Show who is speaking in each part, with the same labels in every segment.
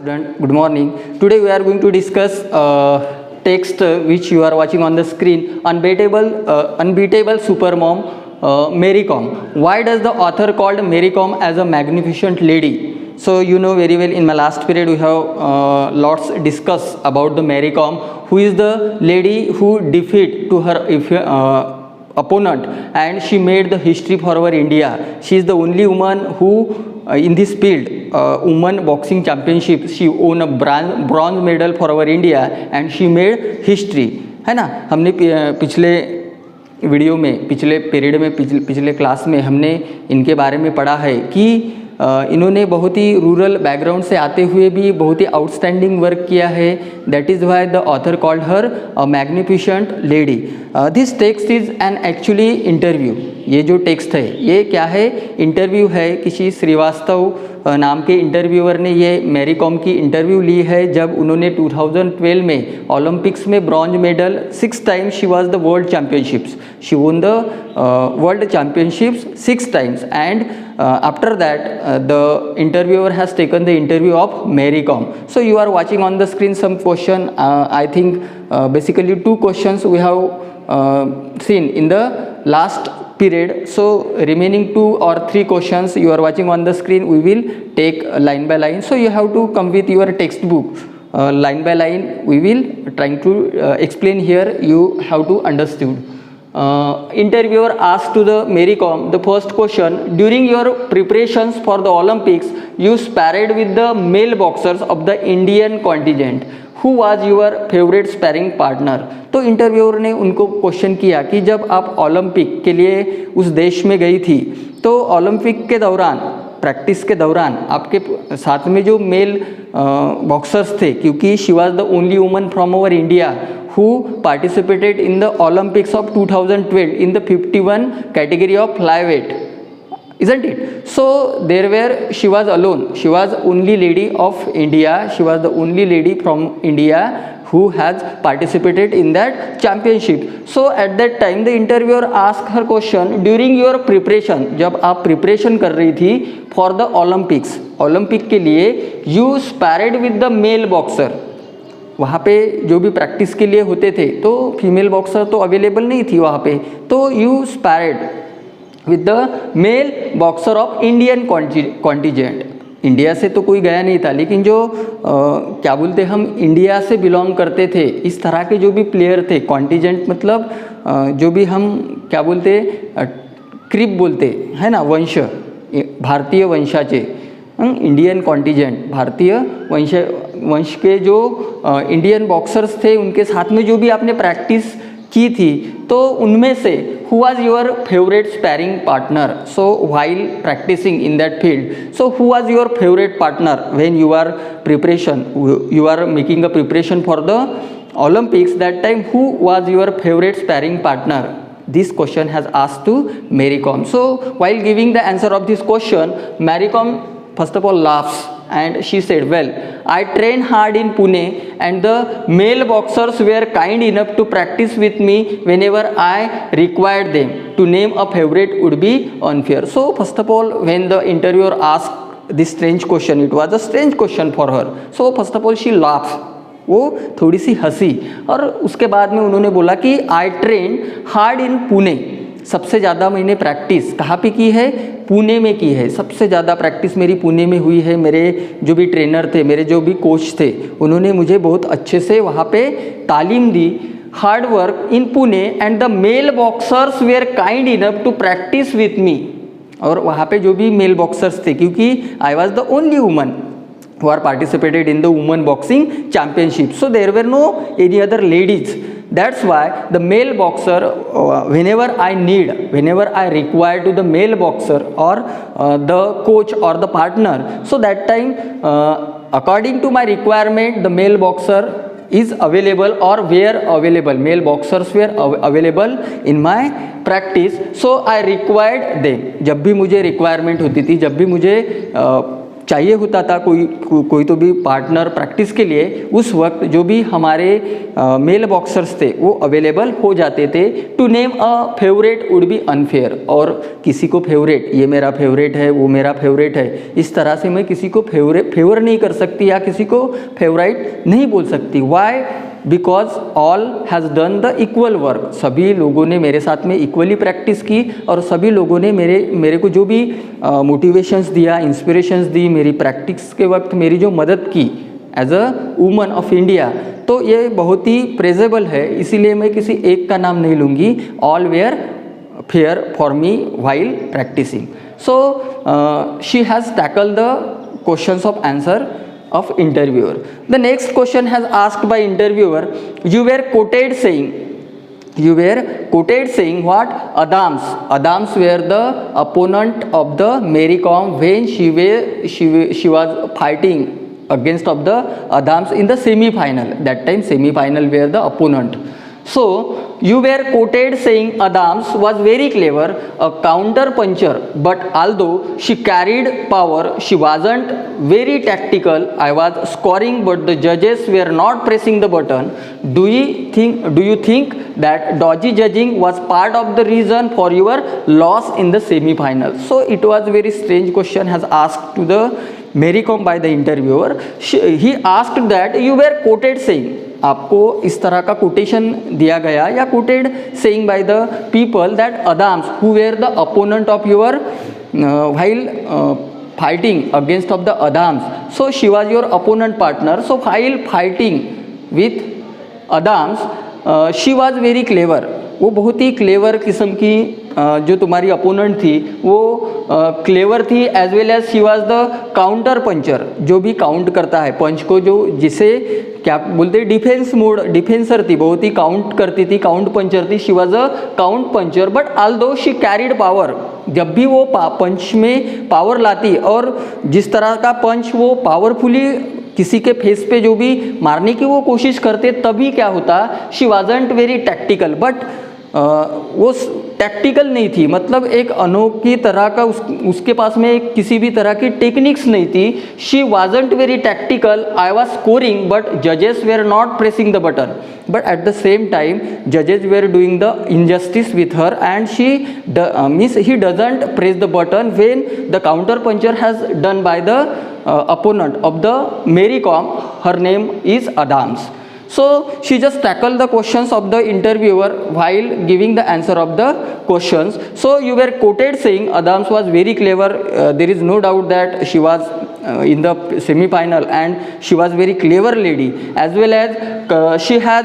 Speaker 1: Student, good morning. Today we are going to discuss text which you are watching on the screen, unbeatable supermom, Mary Kom. Why does the author called Mary Kom as a magnificent lady? So you know very well, in my last period we have lots discuss about the Mary Kom, who is the lady who defeat to her opponent, and she made the history for our India. She is the only woman who in this field, women boxing championship, she won a bronze medal for our India and she made history, है ना. हमने पिछले video में, पिछले period में, पिछले class में हमने इनके बारे में पढ़ा है कि इन्होंने बहुत ही रूरल बैकग्राउंड से आते हुए भी बहुत ही आउटस्टैंडिंग वर्क किया है. That is why the author called her a magnificent lady. This text is an actually interview. ये जो टेक्स्ट है ये क्या है? इंटरव्यू है. किसी श्रीवास्तव नाम के इंटरव्यूअर ने ये मैरी कॉम की इंटरव्यू ली है जब उन्होंने 2012 में ओलंपिक्स में bronze medal 6 times. She was the world championships. She won the world championships 6 times and after that the interviewer has taken the interview of Mary Kom. So you are watching on the screen some question. I think basically 2 questions we have seen in the last period. So remaining 2 or 3 questions you are watching on the screen, we will take line by line. So you have to come with your textbook, line by line we will trying to explain here. You have to understood. Interviewer asked to the Mary Kom the first question: during your preparations for the Olympics, you sparred with the male boxers of the Indian contingent. Who was your favorite sparring partner? तो interviewer ने उनको question किया कि जब आप Olympic के लिए उस देश में गई थी तो ओलंपिक के दौरान, प्रैक्टिस के दौरान आपके साथ में जो मेल बॉक्सर्स थे, क्योंकि she was the only woman from our India who participated in the Olympics of 2012 in the 51 category of flyweight, isn't it? So there were, she was alone. She was only lady of India. She was the only lady from India who has participated in that championship. So at that time the interviewer asked her question: during your preparation, जब आप preparation कर रही थी for the Olympics, Olympic के लिए, you sparred with the male boxer. वहाँ पे जो भी प्रैक्टिस के लिए होते थे तो फीमेल बॉक्सर तो अवेलेबल नहीं थी वहाँ पे, तो you sparred with the male boxer of Indian contingent. India से तो कोई गया नहीं था, लेकिन जो क्या बोलते, हम इंडिया से बिलोंग करते थे, इस तरह के जो भी प्लेयर थे. कॉन्टिजेंट मतलब जो भी हम क्या बोलते, क्रिप बोलते है ना, वंश, भारतीय वंशाचे, इंडियन कॉन्टिजेंट, भारतीय वंश के जो इंडियन बॉक्सर्स थे, उनके साथ में जो भी आपने प्रैक्टिस की थी, तो उनमें से who was your favourite sparring partner? So while practising in that field, so who was your favourite partner when you are preparation, you are making a preparation for the Olympics? That time who was your favorite sparring partner? This question has asked to Mary Kom. So while giving the answer of this question, Mary Kom first of all laughs and she said, well, I trained hard in Pune and the male boxers were kind enough to practice with me whenever I required them. To name a favorite would be unfair. So first of all, when the interviewer asked this strange question, it was a strange question for her. So first of all she laughs, वो थोड़ी सी हंसी, और उसके बाद में उन्होंने बोला कि आई ट्रेन हार्ड इन पुणे. सबसे ज़्यादा मैंने प्रैक्टिस कहाँ पे की है? पुणे में की है. सबसे ज़्यादा प्रैक्टिस मेरी पुणे में हुई है. मेरे जो भी ट्रेनर थे, मेरे जो भी कोच थे, उन्होंने मुझे बहुत अच्छे से वहाँ पे तालीम दी. Hard work in Pune and the male boxers were kind enough to practise with me. और वहाँ पे जो भी मेल बॉक्सर्स थे, क्योंकि I was the only woman who are participated in the women boxing championship, so there were no any other ladies. That's why the male boxer, whenever I require to the male boxer or the coach or the partner, so that time according to my requirement the male boxer is available or were available, male boxers were available in my practice. So I required them. जब भी मुझे requirement होती थी, जब भी मुझे चाहिए होता था कोई तो भी पार्टनर प्रैक्टिस के लिए, उस वक्त जो भी हमारे मेल बॉक्सर्स थे वो अवेलेबल हो जाते थे. To name a favourite would be unfair. और किसी को फेवरेट, ये मेरा फेवरेट है, वो मेरा फेवरेट है, इस तरह से मैं किसी को फेवर नहीं कर सकती या किसी को फेवराइट नहीं बोल सकती. Why? Because all has done the equal work. सभी लोगों ने मेरे साथ में इक्वली प्रैक्टिस की और सभी लोगों ने मेरे को जो भी मोटिवेशंस दिया, इंस्पिरेशंस दी, मेरी प्रैक्टिस के वक्त मेरी जो मदद की as a woman of India, तो ये बहुत ही प्रेजेबल है. इसीलिए मैं किसी एक का नाम नहीं लूँगी. All were fair for me while practising. So she has tackle the questions of answer of interviewer. The next question has asked by interviewer, you were quoted saying what? Adams were the opponent of the Mary Kom when she was fighting against of the Adams in the semi-final. That time semi-final were the opponent. So you were quoted saying Adams was very clever, a counter puncher, but although she carried power, she wasn't very tactical. I was scoring, but the judges were not pressing the button. Do you think that dodgy judging was part of the reason for your loss in the semi-final? So it was very strange question has asked to the Mary Kom by the interviewer. He asked that you were quoted saying, आपको इस तरह का quotation दिया गया या quoted saying by the people that Adams who were the opponent of your while fighting against of the Adams. So she was your opponent partner. So while fighting with Adams she was very clever. वो बहुत ही clever किस्म की जो तुम्हारी opponent थी वो clever थी. As well as she was the counter puncher, जो भी काउंट करता है पंच को, जो जिसे क्या बोलते हैं डिफेंस मोड, डिफेंसर थी, बहुत ही काउंट करती थी, काउंट पंचर थी. She was a count puncture but although she carried power. जब भी वो पंच में पावर लाती और जिस तरह का पंच वो पावरफुली किसी के फेस पे जो भी मारने की वो कोशिश करते, तभी क्या होता, she wasn't very tactical. But वो टैक्टिकल नहीं थी, मतलब एक अनोखी तरह का उसके पास में एक किसी भी तरह की टेक्निक्स नहीं थी. She wasn't very tactical. I was scoring but जजेस were not pressing the button. But at the same time जजेस where doing the injustice with her and she means he doesn't press the button when the counter puncture has done by the opponent of the Mary Kom. Her name is Adams. So she just tackled the questions of the interviewer while giving the answer of the questions. So you were quoted saying Adams was very clever. There is no doubt that she was in the semi-final and she was very clever lady, as well as she has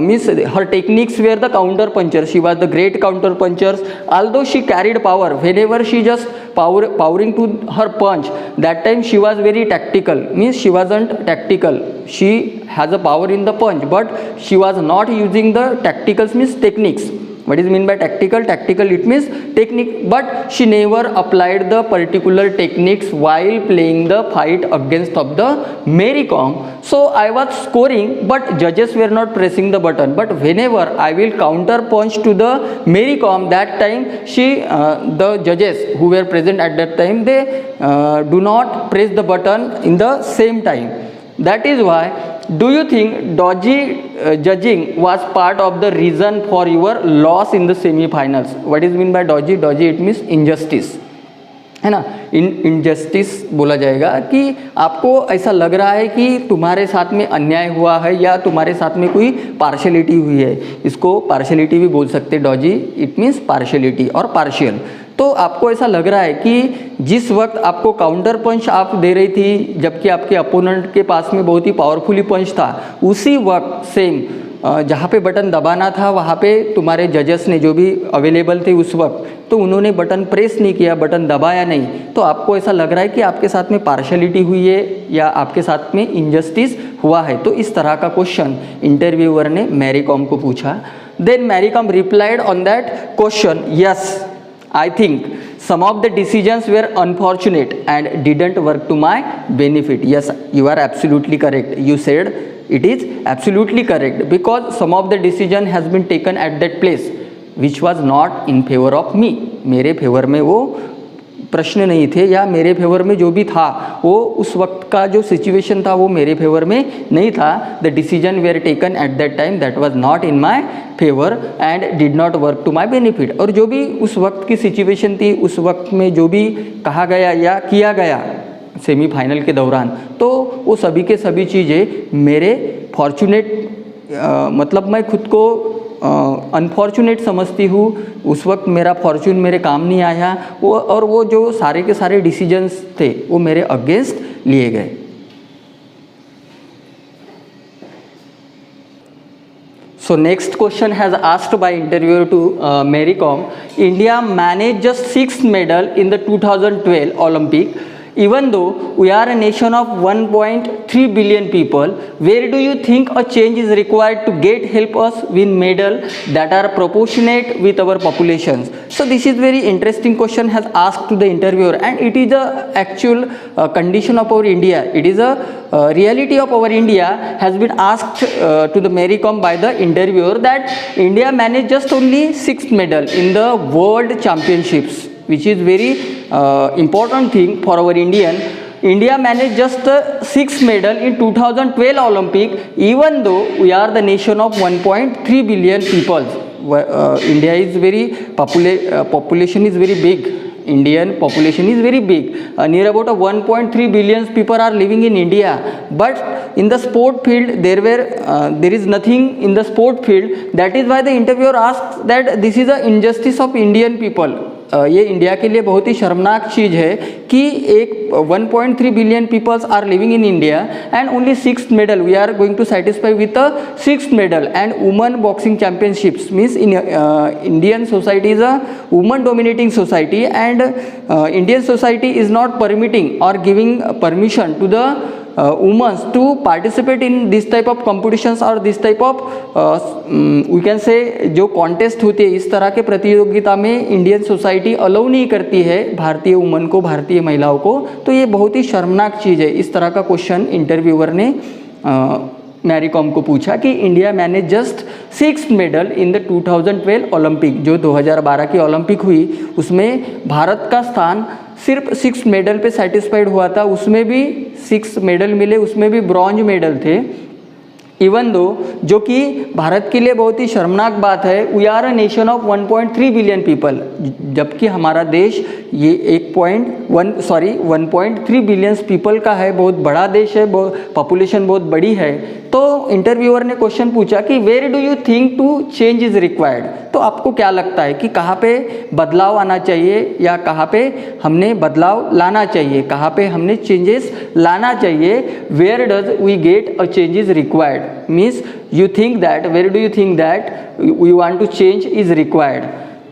Speaker 1: means her techniques were the counter puncher. She was the great counter puncher. Although she carried power, whenever she just powering to her punch, that time she was very tactical, means she wasn't tactical. She has a power in the punch but she was not using the tacticals, means techniques. What is mean by tactical? Tactical, it means technique, but she never applied the particular techniques while playing the fight against of the Mary Kom. So I was scoring but judges were not pressing the button. But whenever I will counter punch to the Mary Kom, that time the judges who were present at that time, they do not press the button in the same time. That is why, do you think dodgy judging was part of the reason for your loss in the semi-finals? What is mean by dodgy? Dodgy, it means injustice, है ना. Injustice बोला जाएगा कि आपको ऐसा लग रहा है कि तुम्हारे साथ में अन्याय हुआ है या तुम्हारे साथ में कोई पार्शलिटी हुई है. इसको पार्शलिटी भी बोल सकते. डॉजी, इट मीन्स पार्शलिटी और पार्शियल. तो आपको ऐसा लग रहा है कि जिस वक्त आपको काउंटर पंच आप दे रही थी, जबकि आपके अपोनेंट के पास में बहुत ही पावरफुली पंच था, उसी वक्त सेम जहाँ पे बटन दबाना था वहाँ पे तुम्हारे जजेस ने जो भी अवेलेबल थे उस वक्त, तो उन्होंने बटन प्रेस नहीं किया, बटन दबाया नहीं. तो आपको ऐसा लग रहा है कि आपके साथ में पार्शलिटी हुई है या आपके साथ में इनजस्टिस हुआ है. तो इस तरह का क्वेश्चन इंटरव्यूअर ने मैरी कॉम को पूछा. Then Mary Kom replied on that question, yes, I think some of the decisions were unfortunate and didn't work to my benefit. Yes, you are absolutely correct. You said it is absolutely correct because some of the decision has been taken at that place which was not in favor of me. मेरे favour में वो प्रश्न नहीं थे, या मेरे favour में जो भी था वो उस वक्त का जो सिचुएशन था वो मेरे फेवर में नहीं था. The decision were taken at that time that was not in my favour and did not work to my benefit. और जो भी उस वक्त की सिचुएशन थी, उस वक्त में जो भी कहा गया या किया गया सेमीफाइनल के दौरान, तो वो सभी के सभी चीज़ें मेरे फॉर्चुनेट मतलब मैं खुद को अनफॉर्चुनेट समझती हूँ. उस वक्त मेरा फॉर्चून मेरे काम नहीं आया, वो और वो जो सारे के सारे डिसीजंस थे वो मेरे अगेंस्ट लिए गए. So next question has asked by interviewer to Mary Kom. India managed just 6th medal in the 2012 Olympic. Even though we are a nation of 1.3 billion people, where do you think a change is required to get help us win medal that are proportionate with our populations? So this is very interesting question has asked to the interviewer, and it is the actual condition of our India. It is a reality of our India has been asked to the Mary Kom by the interviewer that India managed just only 6th medal in the World Championships, which is very important thing for our Indian. India managed just the 6th medal in 2012 Olympic, even though we are the nation of 1.3 billion people. India is very population is very big. Indian population is very big. Near about 1.3 billion people are living in India. But in the sport field, there is nothing in the sport field. That is why the interviewer asks that this is a injustice of Indian people. ये India के लिए बहुत ही शर्मनाक चीज़ है कि एक 1.3 billion peoples are living in India and only 6th medal we are going to satisfy with a 6th medal. And women boxing championships means in Indian society is a women dominating society, and Indian society is not permitting और giving permission to the women to participate in this type of competitions or this type of we can say जो contest होती है, इस तरह के प्रतियोगिता में Indian society allow नहीं करती है भारतीय वुमन को, भारतीय महिलाओं को. तो ये बहुत ही शर्मनाक चीज़ है. इस तरह का क्वेश्चन इंटरव्यूअर ने मैरी कॉम को पूछा कि India manage just 6th medal in the 2012 Olympic, जो 2012 की ओलंपिक हुई उसमें भारत का स्थान सिर्फ 6th मेडल पे सेटिस्फाइड हुआ था. उसमें भी 6 मेडल मिले, उसमें भी ब्रॉन्ज मेडल थे. इवन दो, जो कि भारत के लिए बहुत ही शर्मनाक बात है, we are a nation of 1.3 billion people, जबकि हमारा देश ये 1.3 बिलियंस पीपल का है, बहुत बड़ा देश है, पॉपुलेशन बहुत बड़ी है. तो इंटरव्यूअर ने क्वेश्चन पूछा कि where do you think to change is required. तो आपको क्या लगता है कि कहाँ पे बदलाव आना चाहिए या कहाँ पे हमने बदलाव लाना चाहिए, कहाँ पे हमने चेंजेस लाना चाहिए. Where does we get a change is required means you think that, where do you think that we want to change is required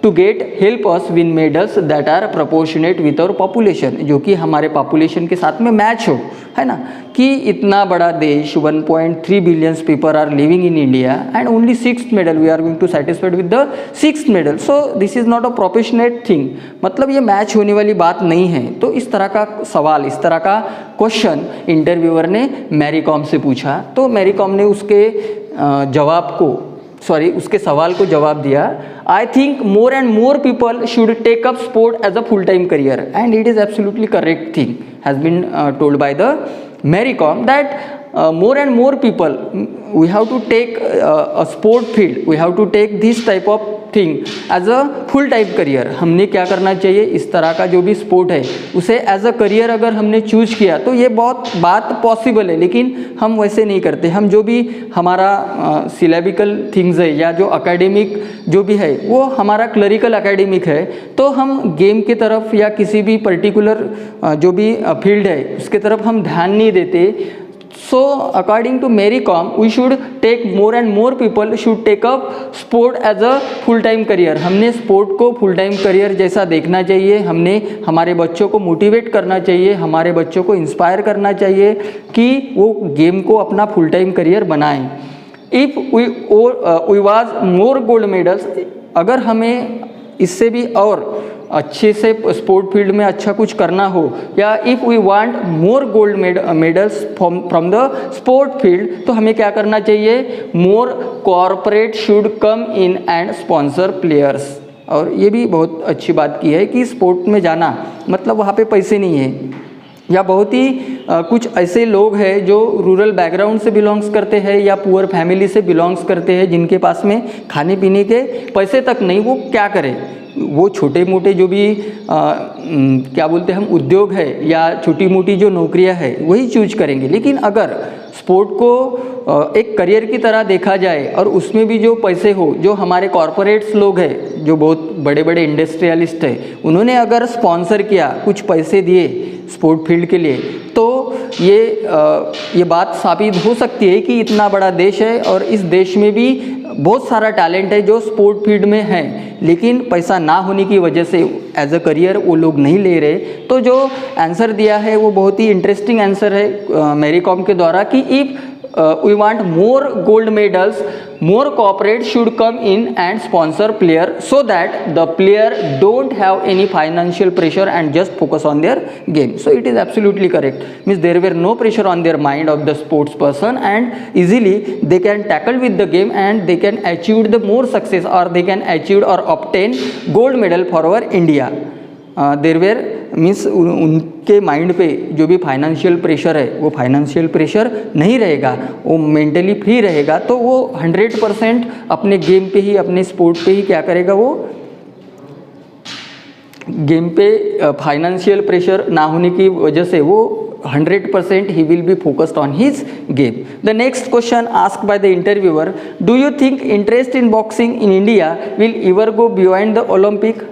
Speaker 1: to get help us win medals that are proportionate with our population, जो कि हमारे population के साथ में match हो, है ना. कि इतना बड़ा देश 1.3 billions people are living in India and only 6th medal we are going to satisfied with the 6th medal. So this is not a proportionate thing, मतलब ये मैच होने वाली बात नहीं है. तो इस तरह का सवाल, इस तरह का क्वेश्चन इंटरव्यूअर ने मैरी कॉम से पूछा. तो मैरी कॉम ने उसके सवाल को जवाब दिया. I think more and more people should take up sport as a full time career, and it is absolutely correct thing has been told by the Mary Kom that more and more people we have to take a sport field, we have to take this type of thing as a full time career. हमने क्या करना चाहिए, इस तरह का जो भी sport है उसे एज अ करियर अगर हमने चूज किया तो ये बहुत बात पॉसिबल है, लेकिन हम वैसे नहीं करते. हम जो भी हमारा सिलेबिकल थिंग्स है या जो एकेडमिक जो भी है वो हमारा क्लरिकल एकेडमिक है, तो हम गेम की तरफ या किसी भी पर्टिकुलर जो भी फील्ड है उसके तरफ हम ध्यान नहीं देते. So according to Mary Kom, we should take more and more people should take up sport as a full time career. हमने स्पोर्ट को फुल टाइम करियर जैसा देखना चाहिए. हमने हमारे बच्चों को मोटिवेट करना चाहिए, हमारे बच्चों को इंस्पायर करना चाहिए कि वो गेम को अपना फुल टाइम करियर बनाएं. If we was more gold medals, अगर हमें इससे भी और अच्छे से स्पोर्ट फील्ड में अच्छा कुछ करना हो, या if we want more gold medals from the sport field, तो हमें क्या करना चाहिए, more corporate should come in and sponsor players. और ये भी बहुत अच्छी बात की है कि स्पोर्ट में जाना मतलब वहाँ पे पैसे नहीं है, या बहुत ही कुछ ऐसे लोग हैं जो रूरल बैकग्राउंड से बिलोंग्स करते हैं या पुअर फैमिली से बिलोंग्स करते हैं, जिनके पास में खाने पीने के पैसे तक नहीं, वो क्या करें, वो छोटे मोटे जो भी क्या बोलते हैं हम उद्योग है या छोटी मोटी जो नौकरियां है वही चूज करेंगे। लेकिन अगर स्पोर्ट को एक करियर की तरह देखा जाए और उसमें भी जो पैसे हो, जो हमारे कॉरपोरेट्स लोग हैं, जो बहुत बड़े बड़े इंडस्ट्रियलिस्ट हैं, उन्होंने अगर स्पॉन्सर किया, कुछ पैसे दिए स्पोर्ट फील्ड के लिए, तो ये बात साबित हो सकती है कि इतना बड़ा देश है और इस देश में भी बहुत सारा टैलेंट है जो स्पोर्ट फील्ड में है, लेकिन पैसा ना होने की वजह से एज अ करियर वो लोग नहीं ले रहे। तो जो आंसर दिया है वो बहुत ही इंटरेस्टिंग आंसर है मैरी कॉम के द्वारा कि if we want more gold medals, more corporates should come in and sponsor player so that the player don't have any financial pressure and just focus on their game. So it is absolutely correct, means there were no pressure on their mind of the sports person and easily they can tackle with the game and they can achieve the more success or they can achieve or obtain gold medal for our India. There were means उनके mind पे जो भी financial pressure है वो financial pressure नहीं रहेगा, वो mentally free रहेगा, तो वो 100% अपने गेम पे ही, अपने स्पोर्ट पे ही क्या करेगा, वो गेम पे फाइनेंशियल प्रेशर ना होने की वजह से वो 100% he will be focused on his game. The next question asked by the interviewer, do you think interest in boxing in India will ever go beyond the Olympic?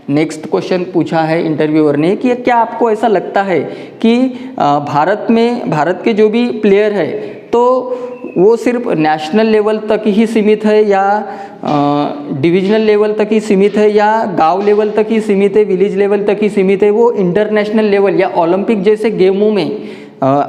Speaker 1: Next question पूछा है interviewer ने कि क्या आपको ऐसा लगता है कि भारत के जो भी प्लेयर है तो वो सिर्फ नेशनल लेवल तक ही सीमित है या डिविजनल लेवल तक ही सीमित है या गांव लेवल तक ही सीमित है, विलेज लेवल तक ही सीमित है, वो इंटरनेशनल लेवल या ओलंपिक जैसे गेमों में,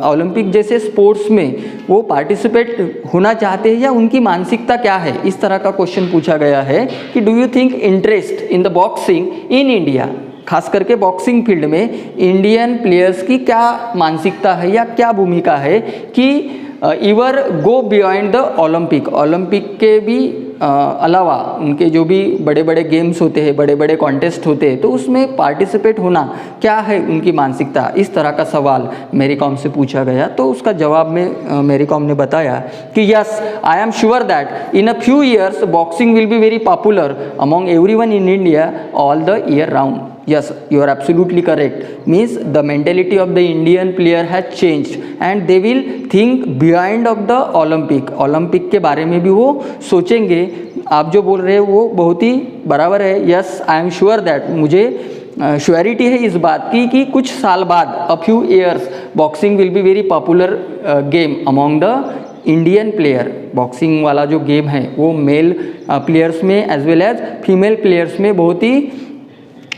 Speaker 1: ओलंपिक जैसे स्पोर्ट्स में वो पार्टिसिपेट होना चाहते हैं, या उनकी मानसिकता क्या है? इस तरह का क्वेश्चन पूछा गया है कि do you think interest in the boxing in India, खास करके बॉक्सिंग फील्ड में इंडियन प्लेयर्स की क्या मानसिकता है या क्या भूमिका है कि इवर गो बियॉन्ड द ओलंपिक के भी अलावा उनके जो भी बड़े बड़े गेम्स होते हैं, बड़े बड़े कॉन्टेस्ट होते हैं, तो उसमें पार्टिसिपेट होना क्या है उनकी मानसिकता, इस तरह का सवाल मैरी कॉम से पूछा गया। तो उसका जवाब में मैरी कॉम ने बताया कि yes, I am sure that in a few years boxing will be very popular among everyone in India all the year round. Yes, you are absolutely correct. Means the mentality of the Indian player has changed and they will think beyond of the Olympic. Olympic के बारे में भी वो सोचेंगे। आप जो बोल रहे हैं वो बहुत ही बराबर है। Yes, I am sure that मुझे श्योरिटी है इस बात की कि कुछ साल बाद a few years boxing will be very popular game among the Indian player. Boxing वाला जो गेम है वो मेल प्लेयर्स में as well as female players में बहुत ही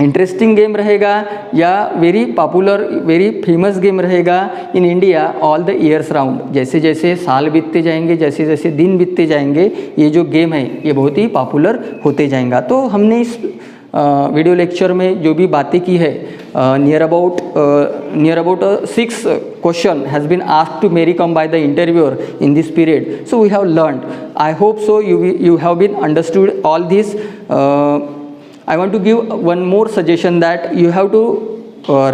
Speaker 1: इंटरेस्टिंग गेम रहेगा या very popular, very famous game रहेगा in India all the years round. जैसे जैसे साल बीतते जाएंगे, जैसे जैसे दिन बीतते जाएंगे, ये जो गेम है ये बहुत ही पॉपुलर होते जाएगा। तो हमने इस वीडियो लेक्चर में जो भी बातें की है, near about 6 question has been asked to Mary Kom by the interviewer in this period. So we have learned, I hope so you have been understood all this. I want to give one more suggestion that you have to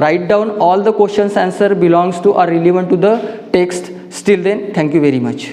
Speaker 1: write down all the questions answer belongs to or relevant to the text. Still then, thank you very much.